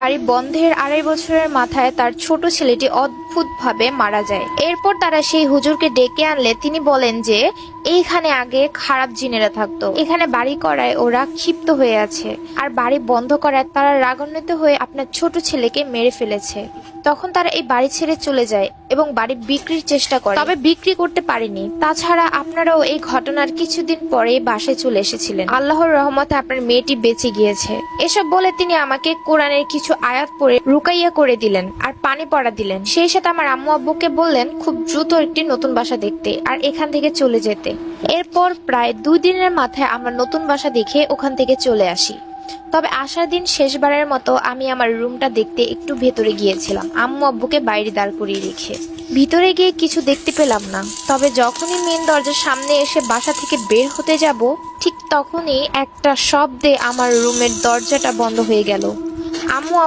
বাড়ি বন্ধের ২.৫ বছরের মাথায় তার ছোট ছেলেটি অদ্ভুতভাবে মারা যায়। এরপর তারা সেই হুজুরকে ডেকে আনলে তিনি বলেন যে এইখানে আগে খারাপ জিনেরা থাকতো, এখানে বাড়ি করায় ওরা ক্ষিপ্ত হয়ে আছে, আর বাড়ি বন্ধ করায় তারা রাগান্বিত হয়ে আপনার ছোট ছেলেকে মেরে ফেলেছে। তখন তারা এই বাড়ি ছেড়ে চলে যায় এবং বাড়ি বিক্রির চেষ্টা করে, তবে বিক্রি করতে পারেনি। তাছাড়া আপনারাও এই ঘটনার কিছুদিন পরে বাসায় চলে এসেছিলেন। আল্লাহর রহমতে আপনার মেয়েটি বেঁচে গিয়েছে। এসব বলে তিনি আমাকে কোরআনের কিছু আয়াত পড়ে রুকাইয়া করে দিলেন আর পানি পড়া দিলেন। সেই সাথে আমার আম্মু আব্বুকে বললেন খুব দ্রুত একটি নতুন বাসা দেখতে আর এখান থেকে চলে যেতে। এরপর প্রায় 2 দিনের মাথায় আমরা নতুন বাসা দেখে ওখান থেকে চলে আসি। তবে আসার দিন শেষবারের মতো আমি আমার রুমটা দেখতে একটু ভেতরে গিয়েছিলাম, আম্মু আব্বুকে বাইরে দাঁড় করিয়ে রেখে। ভিতরে গিয়ে কিছু দেখতে পেলাম না। তবে যখনই মেন দরজার সামনে এসে বাসা থেকে বের হতে যাব, ঠিক তখনই একটা শব্দে আমার রুমের দরজাটা বন্ধ হয়ে গেল। আম্মু